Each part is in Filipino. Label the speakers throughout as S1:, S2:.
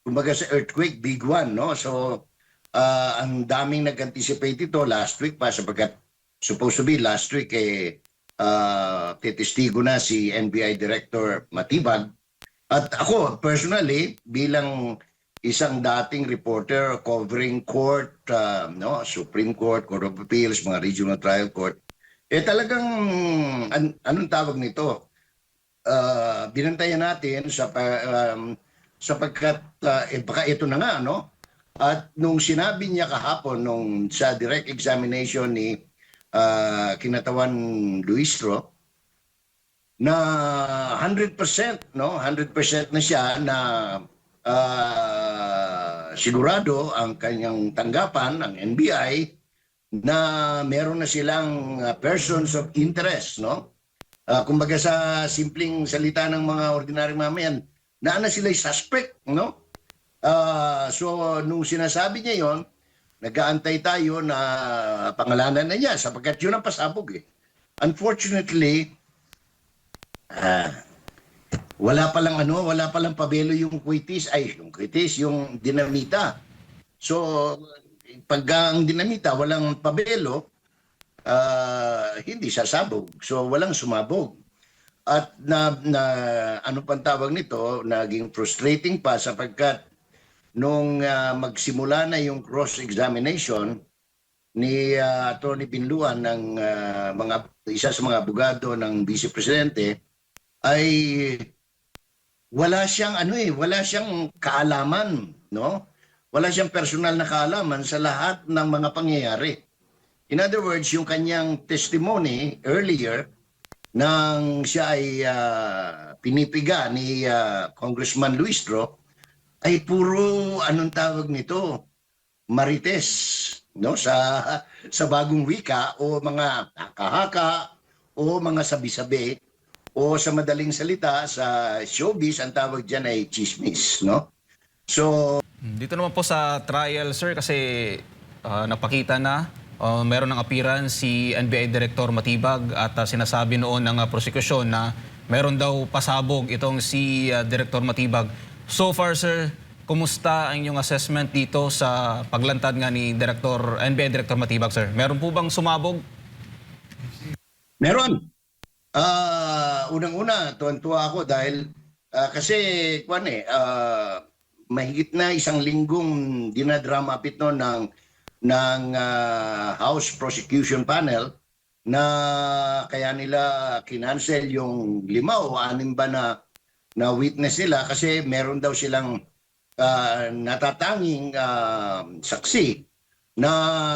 S1: kumbaga sa earthquake, big one, no? So, ang daming nag-anticipate ito last week pa sapagkat supposed to be last week titistigo na si NBI Director Matibag. At ako, personally, bilang isang dating reporter covering court, no, Supreme Court, Court of Appeals, mga regional trial court, talagang, anong tawag nito? Binantayan natin sapagkat baka ito na nga, no? At nung sinabi niya kahapon nung sa direct examination ni Kinatawan Luistro na 100%, no? 100% na siya na sigurado ang kanyang tanggapan ng NBI na meron na silang persons of interest, no? Kumbaga sa simpleng salita ng mga ordinaryong mamayan, na sila'y suspect, no? So, nung sinasabi niya yon, nag-aantay tayo na pangalanan na niya sapagkat yun ang pasabog eh. Unfortunately, wala palang pabelo yung dinamita. So, pag ang dinamita walang pabelo, hindi sasabog. So, walang sumabog. At ano pang tawag nito, naging frustrating pa sapagkat nung magsimula na yung cross-examination ni Atty. Binluan ng isa sa mga abogado ng Vice Presidente, ay wala siyang kaalaman, no? Wala siyang personal na kaalaman sa lahat ng mga pangyayari. In other words, yung kanyang testimony earlier nang siya ay pinipiga ni Congressman Luistro ay puro anong tawag nito, marites, no, sa bagong wika o mga haka-haka o mga sabi-sabi o sa madaling salita sa showbiz ang tawag diyan ay chismis, no? So
S2: Dito naman po sa trial, sir, kasi napakita na meron ng appearance si NBI Director Matibag at sinasabi noon ng prosekusyon na meron daw pasabog itong si Director Matibag. So far, sir, kumusta ang inyong assessment dito sa paglantad nga ni NBI Director Matibag, sir? Meron po bang sumabog?
S1: meron. Unang-una, tuwan-tuwa ako dahil kasi mahigit na isang linggong dinadramapit no ng House Prosecution Panel na kaya nila kinancel yung 5 o 6 ba na witness nila kasi meron daw silang natatanging saksi na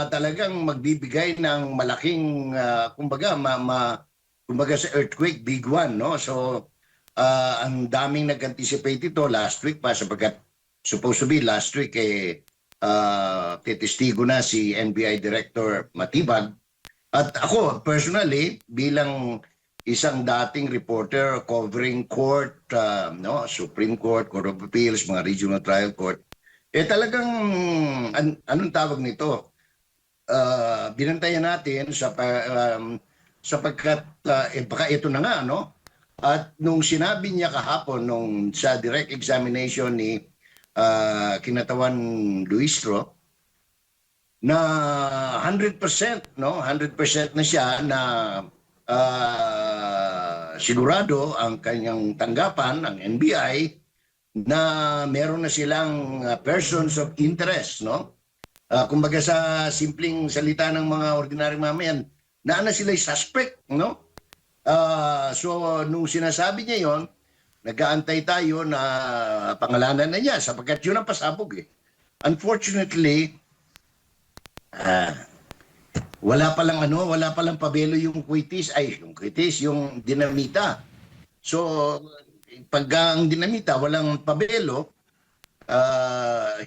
S1: talagang magbibigay ng malaking kumbaga sa earthquake, big one, no? So, ang daming nag-anticipate ito last week pa sapagkat supposed to be last week titistigo na si NBI Director Matibag. At ako, personally, bilang isang dating reporter covering court, no, Supreme Court, Court of Appeals, mga regional trial court, talagang, anong tawag nito? Binantayan natin sapagkat baka ito na nga, no? At nung sinabi niya kahapon nung sa direct examination ni Kinatawan Luistro na 100%, no? 100% na siya na sigurado ang kanyang tanggapan ng NBI na meron na silang persons of interest, no? Kumbaga sa simpleng salita ng mga ordinaryong mamayan, na sila'y suspect, no? So, nung sinasabi niya yon, nag-aantay tayo na pangalanan na niya sapagkat yun ang pasabog eh. Unfortunately, wala palang pabelo yung dinamita. So, pag ang dinamita walang pabelo,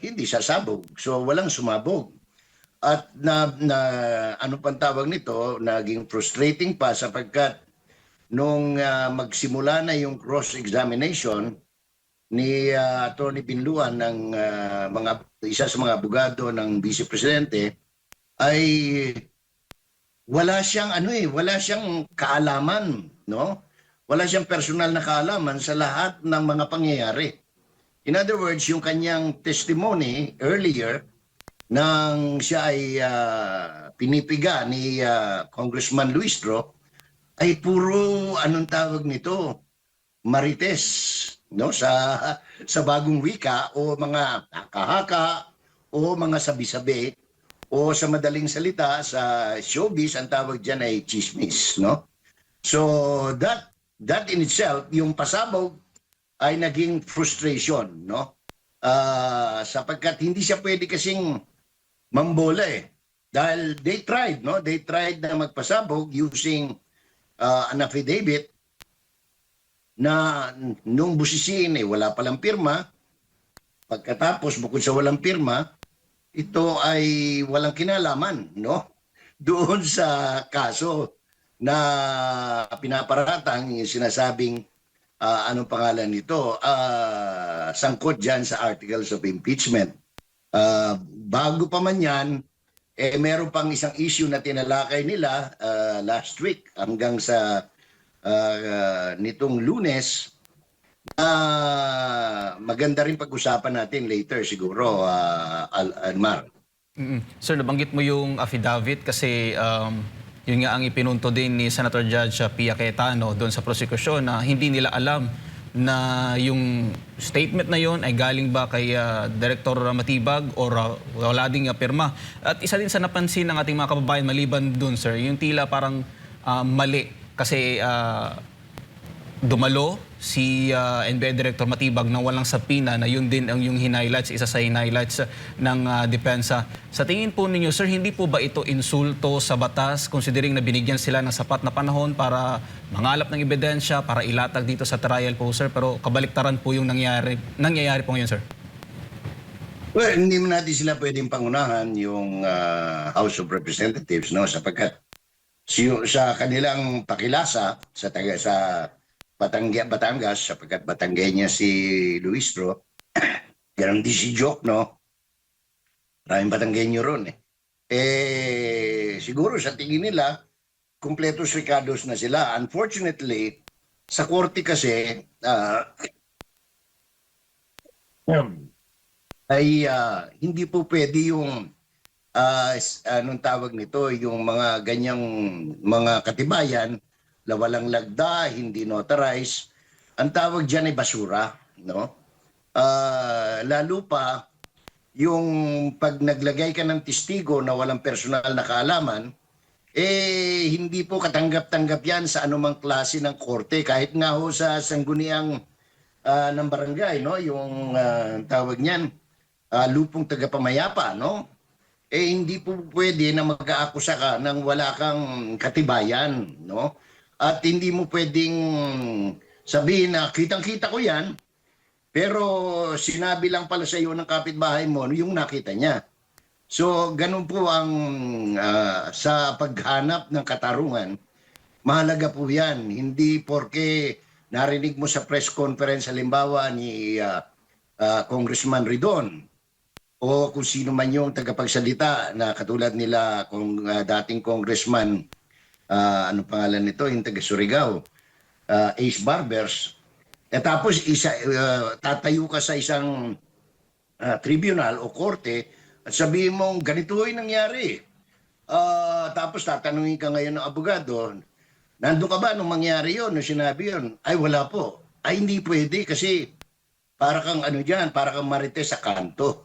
S1: hindi sasabog. So, walang sumabog. At ano pang tawag nito, naging frustrating pa sapagkat nung magsimula na yung cross-examination ni Atty. Binluan ng isa sa mga abogado ng Vice Presidente, ay wala siyang kaalaman, no? Wala siyang personal na kaalaman sa lahat ng mga pangyayari. In other words, yung kanyang testimony earlier nang siya ay pinipiga ni Congressman Luistro ay puro anong tawag nito, marites, no, sa bagong wika o mga haka-haka o mga sabi-sabi o sa madaling salita sa showbiz ang tawag diyan ay chismis, no? So that in itself, yung pasabog ay naging frustration, no? Sapagkat hindi siya pwede kasing mambola eh. Dahil they tried, no? They tried na magpasabog using an affidavit na nung busisiin eh wala palang pirma. Pagkatapos bukod sa walang pirma, ito ay walang kinalaman, no? Doon sa kaso na pinaparatang yung sinasabing anong pangalan nito, sangkot dyan sa articles of impeachment. Bago pa man yan, meron pang isang issue na tinalakay nila last week hanggang sa nitong Lunes na maganda rin pag-usapan natin later siguro, Almar.
S2: Sir, nabanggit mo yung affidavit kasi yun nga ang ipinunto din ni Senator Judge Pia Cayetano doon sa prosekusyon na hindi nila alam na yung statement na yun ay galing ba kay Director Matibag o wala ding pirma. At isa din sa napansin ng ating mga kababayan maliban doon, sir, yung tila parang mali kasi dumalo si NBI Director Matibag nang walang sapina na yun din ang yung highlights, isa sa highlights ng depensa. Sa tingin po ninyo, sir, hindi po ba ito insulto sa batas considering na binigyan sila ng sapat na panahon para mangalap ng ebidensya, para ilatag dito sa trial po, sir, pero kabaliktaran po yung nangyayari po ngayon, sir?
S1: Well, hindi mo natin sila pwedeng pangunahan yung House of Representatives, no, sapagkat sa kanilang pakilasa sa Batangas, sapagkat Batanggay niya si Luistro, yan di si joke, no? Maraming Batanggenyo ron eh. Siguro sa tingin nila, kumpletos ricados na sila. Unfortunately, sa korte kasi, hindi po pwede yung anong tawag nito, yung mga ganyang mga katibayan na walang lagda, hindi notarized. Ang tawag diyan ay basura, no? Lalo pa yung pag naglagay ka ng testigo na walang personal na kaalaman, hindi po katanggap-tanggap yan sa anumang klase ng korte, kahit nga ho sa sangguniang ng barangay, no? Yung tawag niyan, lupong tagapamayapa, no? Hindi po pwede na mag-aakusa ka nang wala kang katibayan, no? At hindi mo pwedeng sabihin na kitang-kita ko yan, pero sinabi lang pala sa iyo ng kapitbahay mo yung nakita niya. So, ganun po ang sa paghanap ng katarungan, mahalaga po yan. Hindi porke narinig mo sa press conference halimbawa ni Congressman Ridon o kung sino man yung tagapagsalita na katulad nila kung dating Congressman ano pangalan nito, yung taga Surigao, Ace Barbers. Tapos tatayo ka sa isang tribunal o korte at sabihin mong ganito yung nangyari. Tapos tatanungin ka ngayon ng abogado, nandun ka ba nung mangyari yun, nung sinabi yun? Ay wala po. Ay hindi pwede kasi para kang ano dyan, para kang marites sa kanto.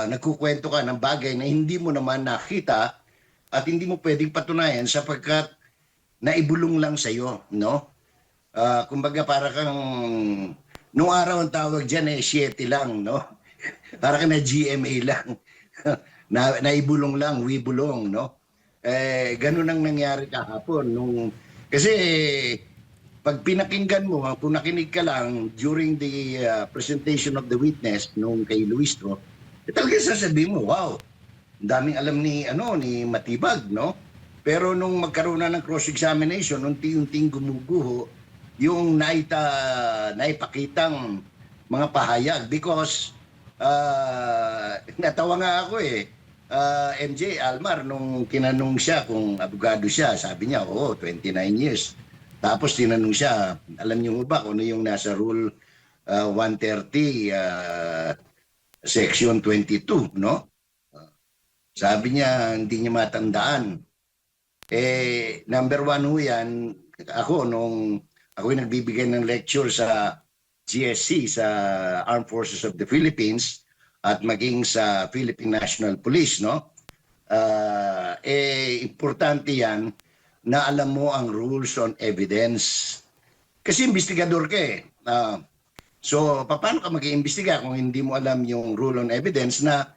S1: Nagkukwento ka ng bagay na hindi mo naman nakita at hindi mo pwedeng patunayan sapagkat naibulong lang sa iyo, no? Kumbaga para kang nung araw ang tawag diyan 7 lang, no? Para kang na GMA lang. Naibulong lang, wibulong, no? Ganun ang nangyari kahapon kasi pag pinakinggan mo, kung nakinig ka lang during the presentation of the witness nung kay Luistro, talaga sasabihin mo, wow, ang daming alam ni Matibag, no? Pero nung magkaroon na ng cross-examination, unti-unting gumuguho yung naipakitang mga pahayag because natawa nga ako MJ Almar nung tinanong siya kung abogado siya, sabi niya, 29 years. Tapos tinanong siya, alam niyo ba kung ano yung nasa Rule 130 Section 22, no? Sabi niya, hindi niya matandaan. Number one ho yan, ako nung ako yung nagbibigay ng lecture sa GSC, sa Armed Forces of the Philippines, at maging sa Philippine National Police, no? Importante yan na alam mo ang rules on evidence. Kasi investigador ka eh. So, paano ka mag-iimbestiga kung hindi mo alam yung rule on evidence na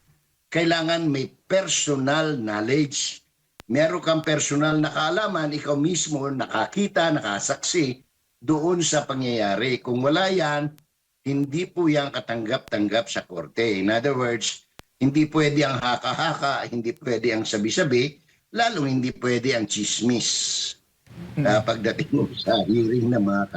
S1: kailangan may personal knowledge. Meron kang personal na kaalaman, ikaw mismo nakakita, nakasaksi doon sa pangyayari. Kung wala yan, hindi po yan katanggap-tanggap sa korte. In other words, hindi pwede ang haka-haka, hindi pwede ang sabi-sabi, lalong hindi pwede ang chismis pagdating mo sa hearing ng mga